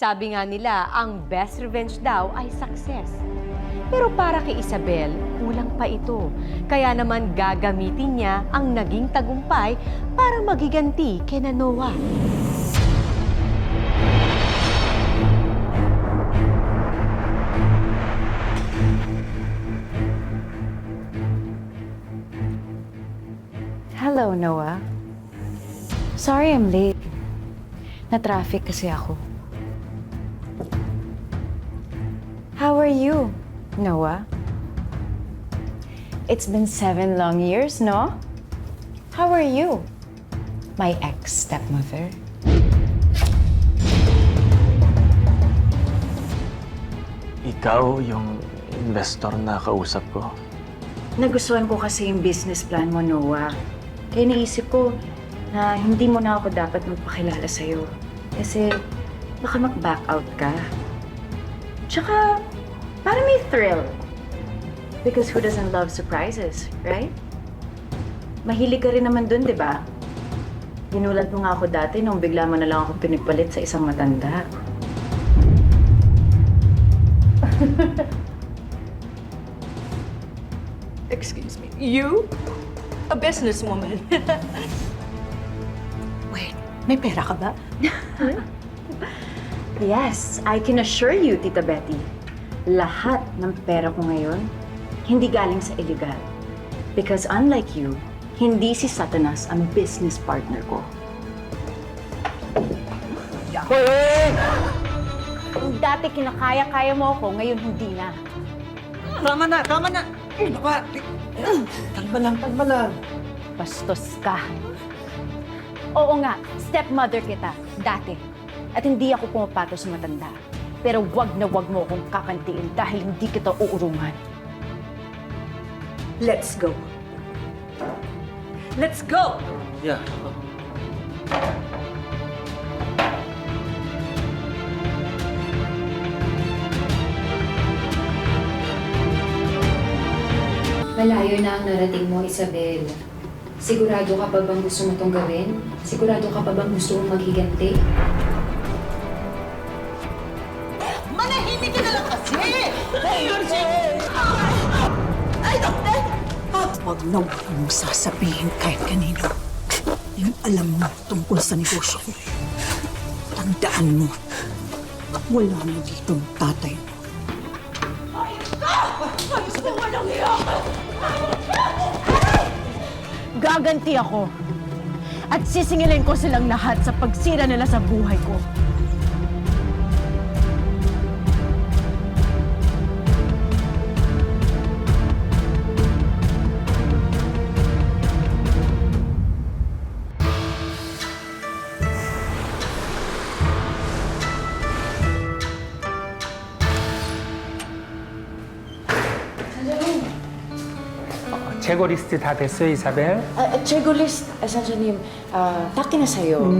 Sabi nga nila, ang best revenge daw ay success. Pero para kay Isabel, kulang pa ito. Kaya naman gagamitin niya ang naging tagumpay para magiganti kina Noah. Hello, Noah. Sorry I'm late. Na-traffic kasi ako. How are you, Noah? It's been 7 long years, no? How are you, my ex-stepmother? Ikaw yung investor na kausap ko. Nagustuhan ko kasi yung business plan mo, Noah. Kaya naisip ko na hindi mo na ako dapat magpakilala sa'yo. Kasi baka mag-back out ka. Tsaka, parang may thrill. Because who doesn't love surprises, right? Mahilig ka rin naman dun, di ba? Ginulat mo nga ako dati nung bigla mo na lang ako pinagpalit sa isang matanda. Excuse me, you? A businesswoman? Wait, may pera ka ba? Yes, I can assure you, Tita Betty. Lahat ng pera ko ngayon, hindi galing sa illegal. Because unlike you, hindi si Satanas ang business partner ko. Kung dati kinakaya-kaya mo ako, ngayon hindi na. Tama na, tama na! Ano ba? Kalma lang. Bastos ka. Oo nga, stepmother kita, dati. At hindi ako pumapato sa matanda. Pero wag na wag mo akong kakantiin dahil hindi kita uurungan. Let's go. Let's go! Yeah. Malayo na ang narating mo, Isabel. Sigurado ka pa bang gusto mo itong gawin? Sigurado ka pa bang gusto mong maghiganti? Manahimik ka na lang kasi! Ay, doktor! Huwag na huwag mong sasabihin kahit kanino yung alam mo tungkol sa negosyo ko. Tandaan mo, wala na dito ang tatay mo. Gaganti ako. At sisingilin ko silang lahat sa pagsira nila sa buhay ko. 재고 리스트 다 됐어요, 이사벨? Chegolist, 선생님, 다 끝났어요.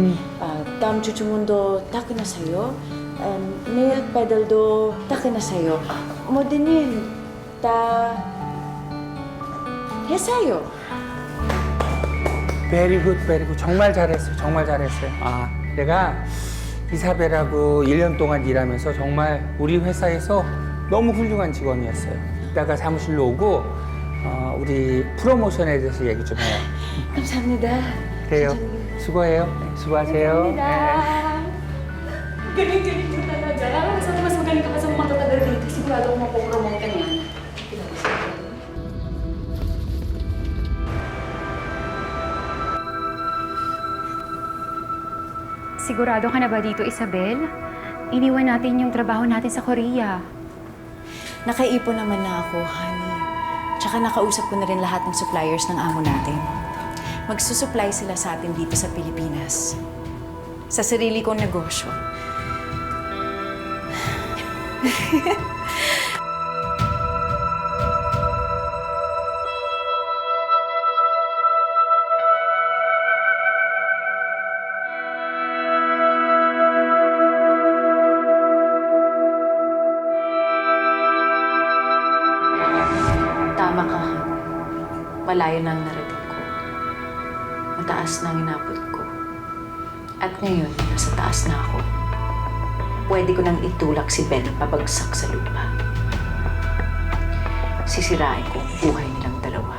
다음 주문도 다 끝났어요. 네일 페달도 다 끝났어요. 모든 다 했어요. Very good, very good. 정말 잘했어요, 정말 잘했어요. 내가 이사벨하고 1년 동안 일하면서 정말 우리 회사에서 너무 훌륭한 직원이었어요. 이따가 사무실로 오고 우리 프로모션에 대해서 얘기 좀 해요. 감사합니다. 그래요. 수고해요. 네, 수고하세요. Galing-galing mo talaga. Sana mas magaling ka pa sa mga tatagal dito. Sigurado ko mapopromote ka niya. Sigurado ka na ba dito, Isabel? Iniwan natin yung trabaho natin sa Korea. Nakaipon naman na ako, honey. Tsaka nakausap ko na rin lahat ng suppliers ng amo natin. Magsusupply sila sa atin dito sa Pilipinas. Sa sarili kong negosyo. Tama ka. Malayo na ang narating ko. Mataas na ang inabot ko. At ngayon, nasa taas na ako. pwede ko nang itulak si Belle pabagsak sa lupa. Sisirain ko ang buhay nilang dalawa.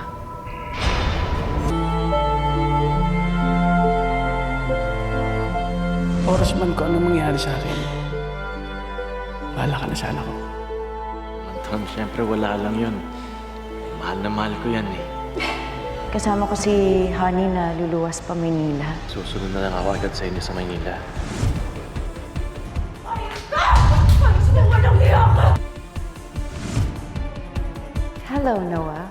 Oras man ko ano mangyari sa akin. Bahala ka na sa anak ko. Anton, syempre wala lang yun. Mahal na mahal ko yan eh. Kasama ko si Honey na luluwas pa Maynila. Susunod na lang ako agad sa inyo sa Maynila. Hello, Noah.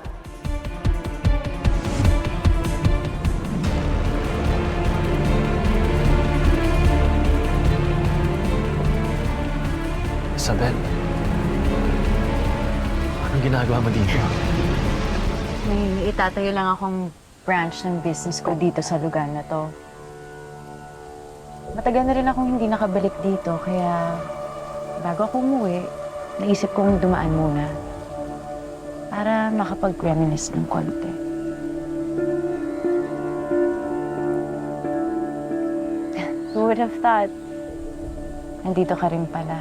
Isabel, anong ginagawa mo dito? May itatayo lang akong branch ng business ko dito sa lugar na to. Matagal na rin akong hindi nakabalik dito, kaya bago ako umuwi, naisip kong dumaan muna para makapag-reminisce ng konti. Who would have thought? Nandito ka rin pala.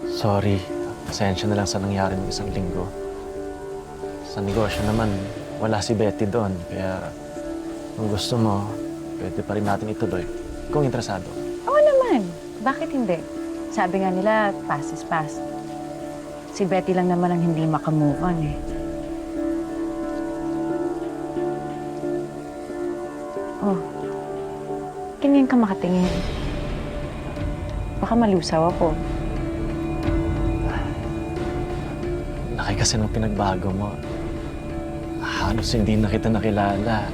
Sorry, pasensya na lang sa nangyari ng isang linggo. Sa negosyo naman, wala si Betty doon. Kaya kung gusto mo, pwede pa rin natin ituloy. Kung interesado. Oo naman. Bakit hindi? Sabi nga nila, past is past. Si Betty lang naman ang hindi makamove on eh. Oh, ganyan ka makatingin. Baka malusaw ako. Laki kasi ng pinagbago mo. Halos hindi na kita nakilala.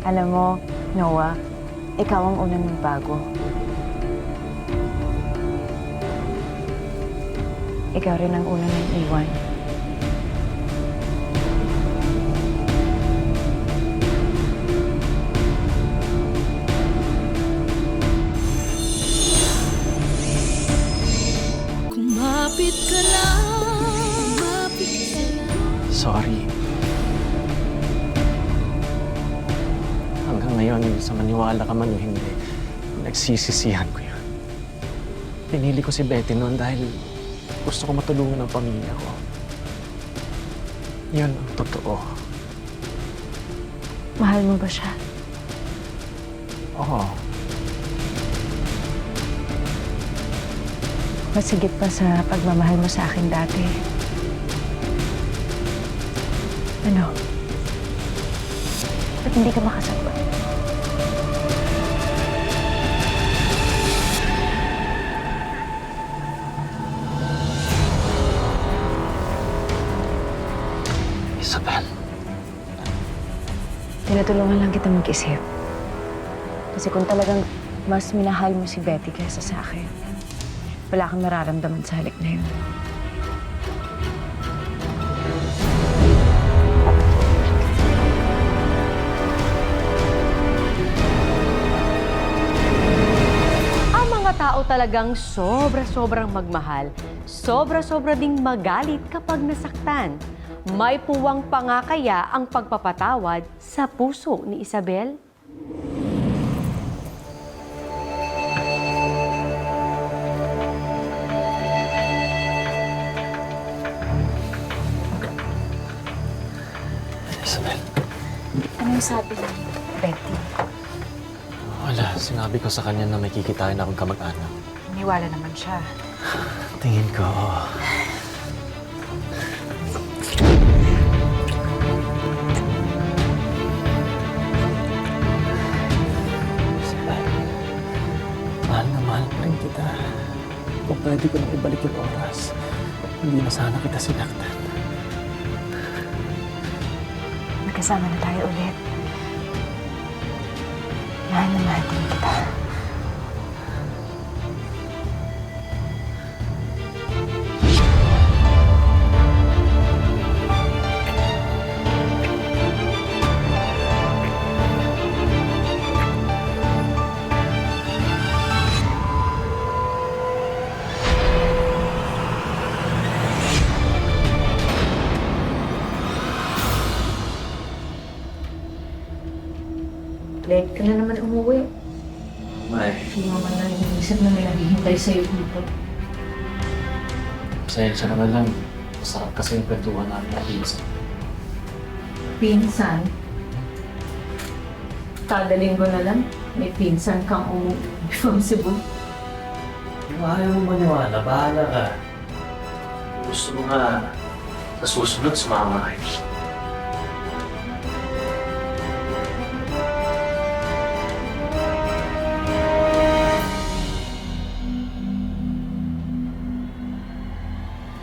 Alam mo, Noah, ikaw ang unang nagbago. Ikaw rin ang unang nang-iwan. Kumapit ka lang, kumapit ka lang. Sorry. Hanggang ngayon, sa maniwala ka man o hindi, nagsisisihan ko yun. Pinili ko si Betty noon dahil gusto ko matulungan ang pamilya ko. Yun ang totoo. Mahal mo ba siya? Oo. Mas higit pa sa pagmamahal mo sa akin dati. Ano? Ba't hindi ka makasagot? Isabel. Tinutulungan lang kita mag-isip. Kasi kung talagang mas minahal mo si Betty kaysa sa akin, wala kang nararamdaman sa halik na yun. Ang mga tao talagang sobra-sobrang magmahal, sobra-sobra ding magalit kapag nasaktan. May puwang pa nga kaya ang pagpapatawad sa puso ni Isabel? Isabel. Anong sabi ni Betty? Wala. Sinabi ko sa kanya na may kikitain akong kamag-anak. Niwala naman siya. Tingin ko, oo. Isabel, mahal na mahal pa rin kita. Kung pwede ko nang ibalik yung oras, hindi na sana kita sinaktan. Magkasama na tayo ulit. Mahal na mahal din kita. Late ka na naman umuwi. May, Hindi mo man lang iniisip na may naghihintay sa'yo dito. pasensya ka na lang. Masarap kasi yung kwentuhan namin na isa. Pinsan. Kada linggo na lang, may pinsan kang umuwi from Cebu. Kung ayaw mo maniwala, bahala ka. Kung gusto mo nga, sa susunod, sumama kayo.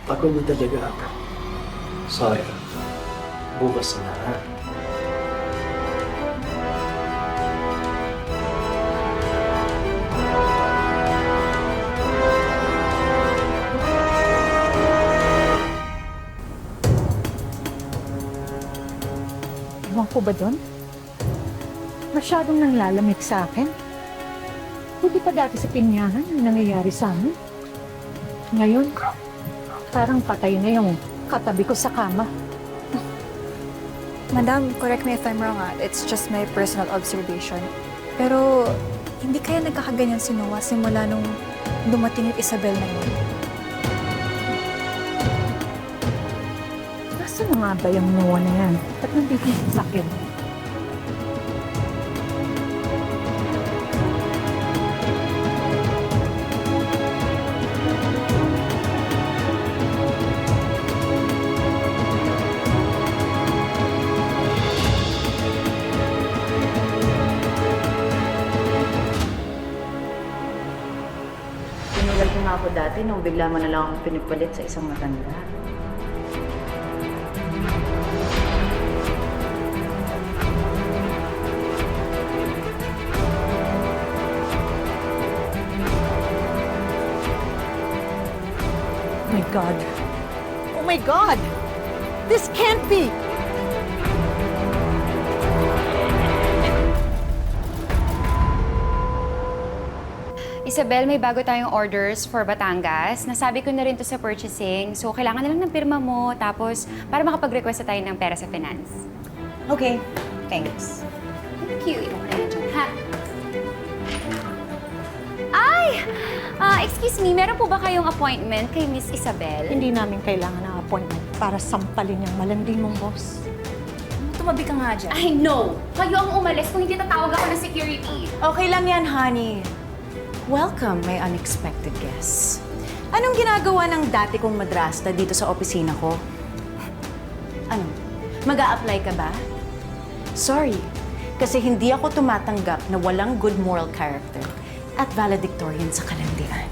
Pagod na talaga ako. Sorry. Bukas na ha. Ewan ko ba doon? Masyadong nanglalamig sa akin. Hindi pa dati sa pinyahan ang nangyayari sa amin. Ngayon, parang patay na yung katabi ko sa kama. Madam, correct me if I'm wrong it's just my personal observation. Pero, hindi kaya nagkakaganyan si Noah simula nung dumating yung Isabel na yun? Nasaan na nga ba yung Noah na yan? At nandito yung sakit? Pinigal ko nga ako dati nung bigla mo na lang ako pinagpalit sa isang matanda. Oh my God! Oh my God! This can't be! Isabel, may bago tayong orders for Batangas. Nasabi ko na rin to sa purchasing. So, kailangan na lang ng pirma mo. Tapos, para makapag-request na tayo ng pera sa finance. Okay, thanks. Thank you. Ikaw na yan dyan, ha? Ay! Excuse me, meron po ba kayong appointment kay Miss Isabel? Hindi namin kailangan ng appointment para sampalin yung malandi mong boss. Tumabi ka nga dyan. I know! Kayo ang umalis kung hindi tatawag ako ng security. Okay lang yan, honey. Welcome, my unexpected guests. Anong ginagawa ng dati kong madrasta dito sa opisina ko? Ano? Mag-a-apply ka ba? Sorry, kasi hindi ako tumatanggap na walang good moral character at valedictorian sa kalandian.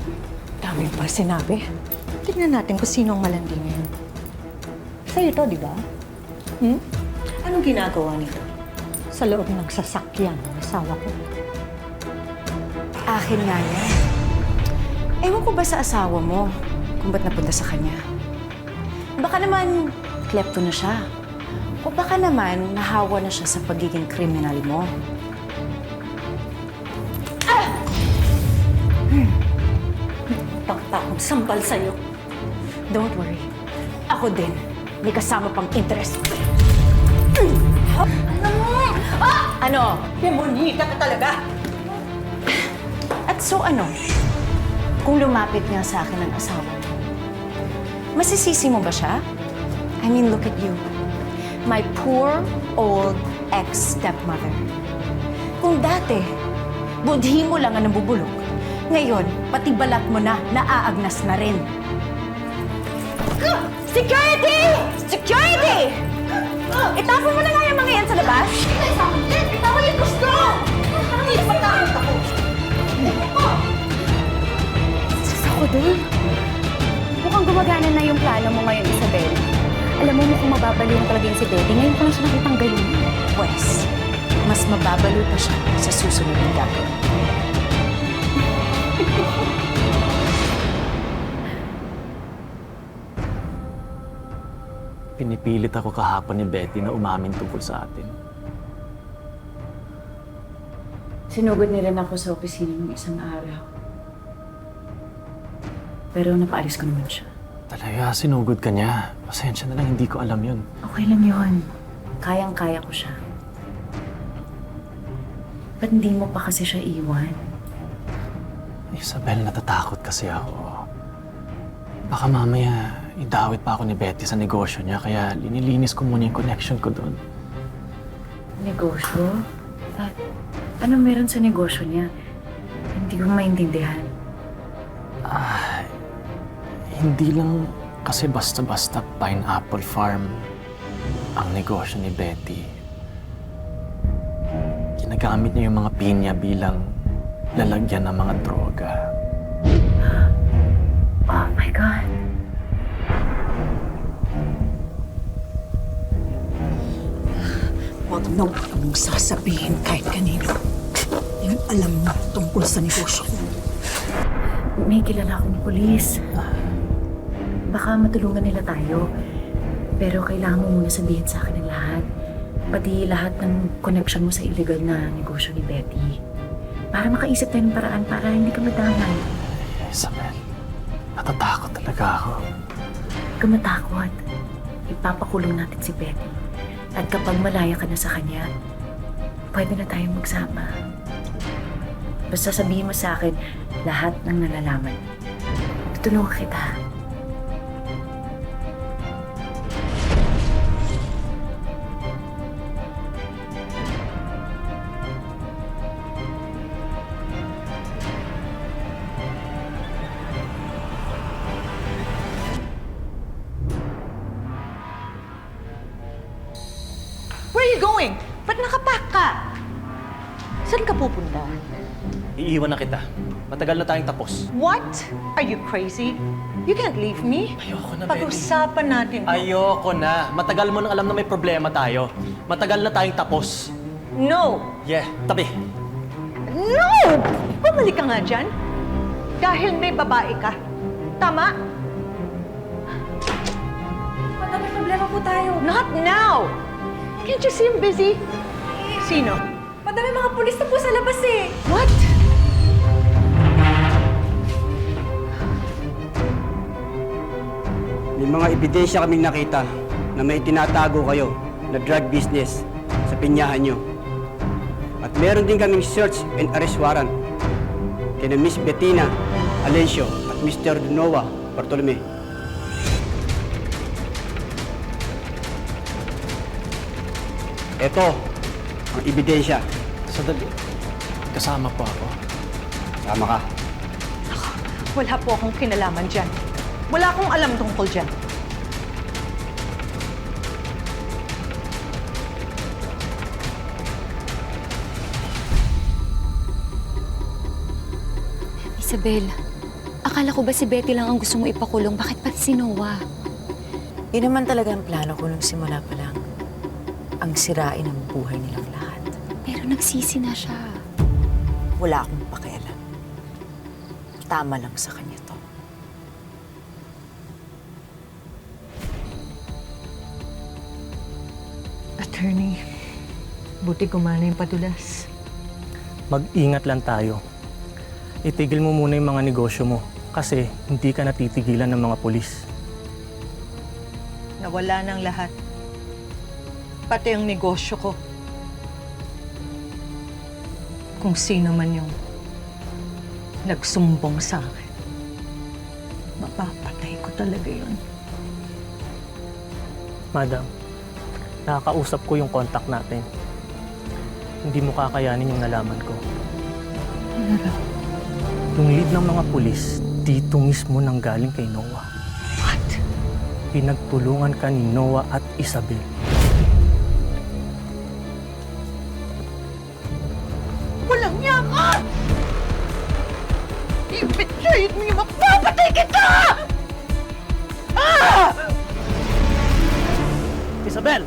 Dami pa sinabi. Tignan natin kung sino ang malandi ngayon. Sa'yo to, di ba? Anong ginagawa nito? Sa loob ng sasakyan ng asawa ko. Akin nga yan. Ewan ko ba sa asawa mo kung ba't napunta sa kanya? Baka naman klepto na siya. O baka naman nahawa na siya sa pagiging kriminal mo. Takot sampal sa'yo. Don't worry. Ako din. May kasama pang interest. Ano? Demonita ka talaga! At so ano? Kung lumapit nga sa akin ang asawa mo, masisisi mo ba siya? I mean, look at you. My poor, old ex-stepmother. Kung dati, budhi mo lang ang nabubulok, ngayon, pati balat mo na naaagnas na rin. Security! Security! Itapon mo na nga yung mga yan sa labas. Itawa yung gusto! Hindi pa takot ako. Ako din. Mukhang gumagana na yung plano mo ngayon, Isabel. Alam mo, mukhang mababaliw na talaga yung si Betty. Ngayon ko lang siya nakitang galing. Pwes, mas mababalo pa siya sa susunod na gagawin. Pinipilit ako kahapon ni Betty na umamin tungkol sa atin. Sinugod niya rin ako sa opisina ng isang araw. Pero napaalis ko naman siya. Talaga, sinugod ka niya. Pasensya na lang, hindi ko alam yun. Okay lang yun. Kayang-kaya ko siya. Ba't hindi mo pa kasi siya iwan? Isabel, natatakot kasi ako. Baka mamaya idawit pa ako ni Betty sa negosyo niya, kaya linilinis ko muna yung connection ko doon. Negosyo? Ano meron sa negosyo niya? Hindi ko maintindihan. Hindi lang kasi basta-basta pineapple farm ang negosyo ni Betty. Ginagamit niya yung mga pinya bilang lalagyan ng mga droga. Oh my God. Huwag na huwag mong sasabihin kahit kanino. Yung alam mo tungkol sa negosyo ko. May kilala akong pulis. Baka matulungan nila tayo. Pero kailangan mo muna sabihin sa akin ang lahat. Pati lahat ng connection mo sa illegal na negosyo ni Betty. Para makaisip tayo ng paraan para hindi ka madamay. Isabel, natatakot talaga ako. Huwag ka matakot. Ipapakulong natin si Betty. At kapag malaya ka na sa kanya, pwede na tayong magsama. Basta sabihin mo sa akin lahat ng nalalaman. Tutulungan kita. Where are you going? Ba't nakapack ka? Saan ka pupunta? Iiwan na kita. Matagal na tayong tapos. What? Are you crazy? You can't leave me. Ayoko na, Betty. Pag-usapan natin to. Ayoko na. Matagal mo nang alam na may problema tayo. Matagal na tayong tapos. No! Yeah, tabi. No! Bumalik ka nga dyan. Dahil may babae ka. Tama? Madami problema po tayo. Not now! Can't you see I'm busy? Sino? Madami mga pulis na po sa labas eh. What? May mga ebidensya kaming nakita na may tinatago kayo na drug business sa pinyahan nyo. At meron din kaming search and arrest warrant kina Miss Bettina Alencio at Mr. Noah Bartolome. Ito ang ebidensya. Sadali. Kasama po ako. Tama ka. Wala po akong kinalaman dyan. Wala akong alam tungkol dyan. Isabel, akala ko ba si Betty lang ang gusto mo ipakulong? Bakit pati si Noah? Yun naman talaga ang plano ko nung simula pa lang. Ang sirain ang buhay nilang lahat. Pero nagsisi na siya. Wala akong pakialam. Tama lang sa kanya to. Attorney, buti gumana yung padulas. Mag-ingat lang tayo. Itigil mo muna yung mga negosyo mo kasi hindi ka natitigilan ng mga pulis. Nawala ng lahat. Pati ang negosyo ko. Kung sino man yung nagsumbong sa akin, mapapatay ko talaga yun. Madam, nakakausap ko yung contact natin. Hindi mo kakayanin yung nalaman ko. Ano raw? Yung lead ng mga pulis, dito mismo nang galing kay Noah. What? Pinagtulungan ka ni Noah at Isabel. Walang niya ka! I-betrayed mo yung mapapatay kita! Ah! Isabel!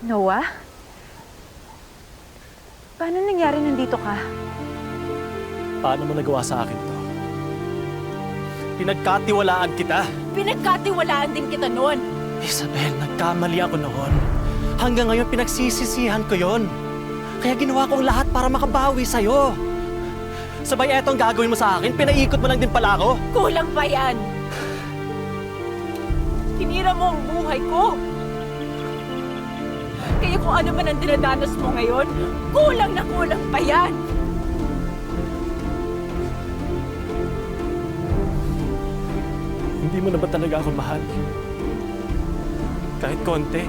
Noah? Paano nangyari nandito ka? Paano mo nagawa sa akin to? Pinagkatiwalaan kita. Pinagkatiwalaan din kita noon. Isabel, nagkamali ako noon. Hanggang ngayon, pinagsisisihan ko yon. Kaya ginawa ko ang lahat para makabawi sa'yo. Sabay etong gagawin mo sa akin, pinaikot mo lang din pala ako. Kulang pa yan. Tinira mo ang buhay ko. Kaya kung ano man ang dinadanas mo ngayon, kulang na kulang pa yan. Hindi mo na ba talaga ako mahal? Kahit konti.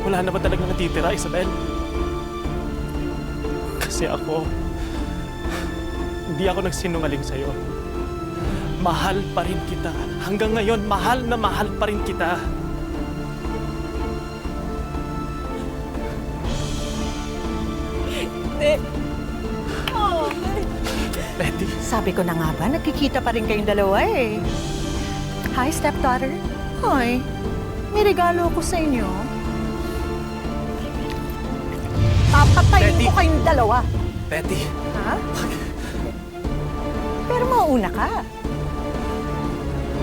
Wala na ba talaga natitira, Isabel? Kasi hindi ako nagsinungaling sa'yo. Mahal pa rin kita. Hanggang ngayon, mahal na mahal pa rin kita. Betty, Sabi ko na nga ba, nagkikita pa rin kayong dalawa eh. Hi, stepdaughter. Hoy, may regalo ako sa inyo. Papatayin Betty! ko kayong dalawa. Betty, Ha? Pero mauna ka.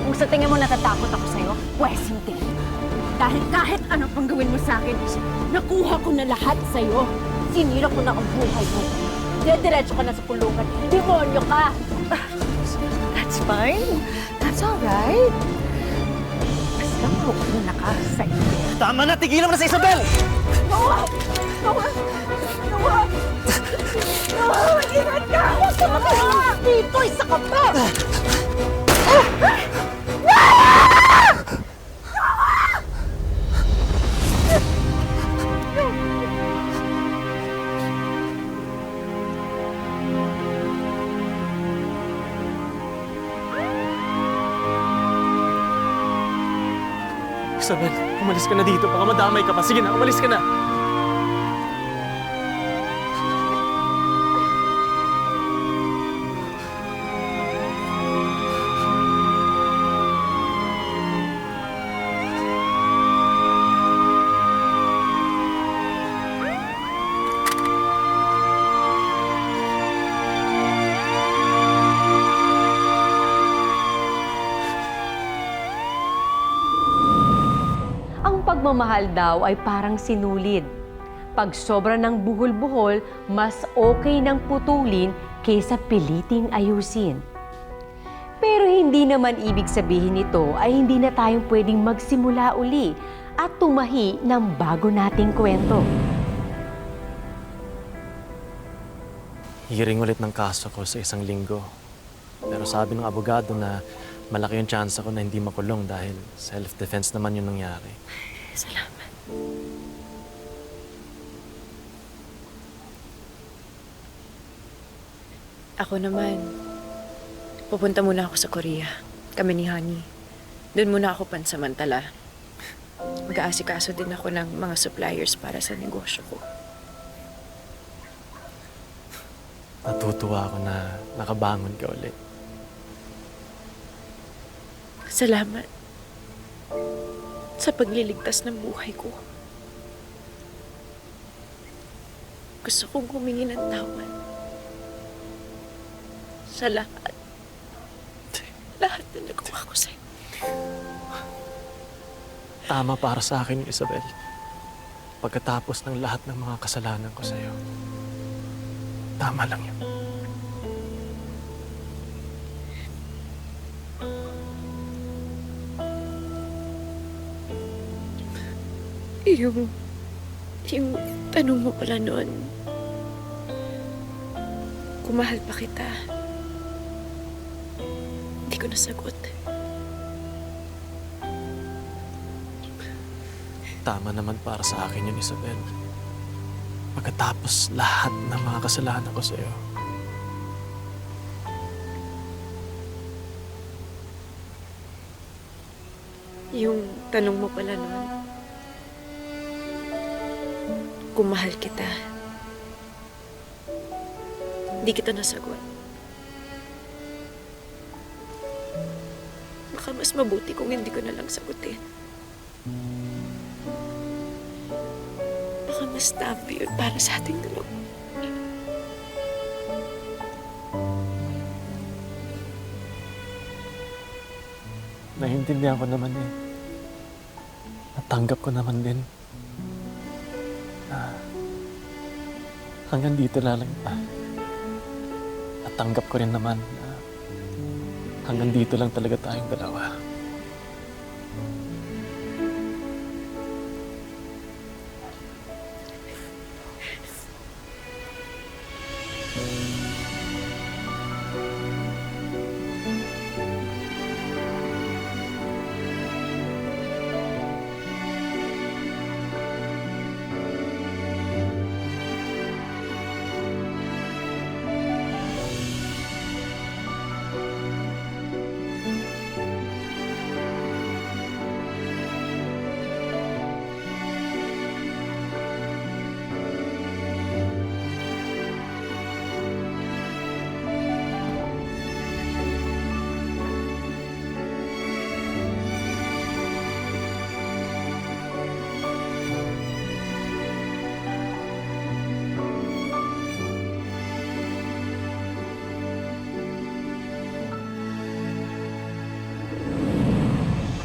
Kung sa tingin mo natatakot ako sa'yo, pwes hindi. Dahil kahit ano pang gawin mo sa akin, nakuha ko na lahat sa'yo. Sinira ko na ang buhay mo. Diretso ka na sa kulungan. Demonyo ka! That's fine. That's alright. Basta mauna ka sa inyo. tama na! Tigilan mo na si Isabel! Noah! Noah! Noah! Noah! Ingat ka! Huwag ka makahingi dito! Isa ka pa! Isabel, umalis ka na dito. Baka madamay ka pa. Sige na, umalis ka na. Ang pagmamahal daw ay parang sinulid. Pag sobra ng buhol-buhol, mas okay nang putulin kaysa piliting ayusin. Pero hindi naman ibig sabihin nito ay hindi na tayong pwedeng magsimula uli at tumahi ng bago nating kwento. Hearing ulit ng kaso ko sa 1 linggo. Pero sabi ng abogado na malaki yung chance ko na hindi makulong dahil self-defense naman yung nangyari. Salamat. Ako naman, pupunta muna ako sa Korea. Kami ni Honey. Doon muna ako pansamantala. Mag-aasikaso din ako ng mga suppliers para sa negosyo ko. Natutuwa ako na nakabangon ka ulit. Salamat sa pagliligtas ng buhay ko. Gusto kong humingi ng tawad sa lahat. Lahat na nagawa ko sa'yo. Tama para sa akin, Isabel. Pagkatapos ng lahat ng mga kasalanan ko sa'yo, tama lang yun. Yung tanong mo pala noon, kung mahal pa kita, hindi ko nasagot. Tama naman para sa akin yun, Isabel. Pagkatapos lahat ng mga kasalanan ko sa'yo, Yung tanong mo pala noon, kung mahal kita, hindi kita nasagot. Baka mas mabuti kung hindi ko na lang sagutin. Baka mas tama yun para sa ating dalawa. naiintindihan ko naman eh. Natanggap ko naman din. Hanggang dito lang. Natanggap ko rin naman na hanggang dito lang talaga tayong dalawa.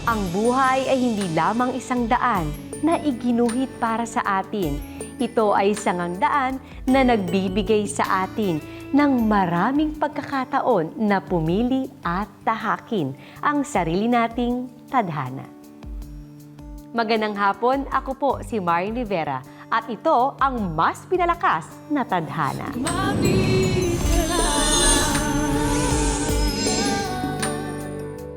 Ang buhay ay hindi lamang isang daan na iginuhit para sa atin. Ito ay sangang daan na nagbibigay sa atin ng maraming pagkakataon na pumili at tahakin ang sarili nating tadhana. Magandang hapon, ako po si Maring Rivera at ito ang mas pinalakas na tadhana. Mabilis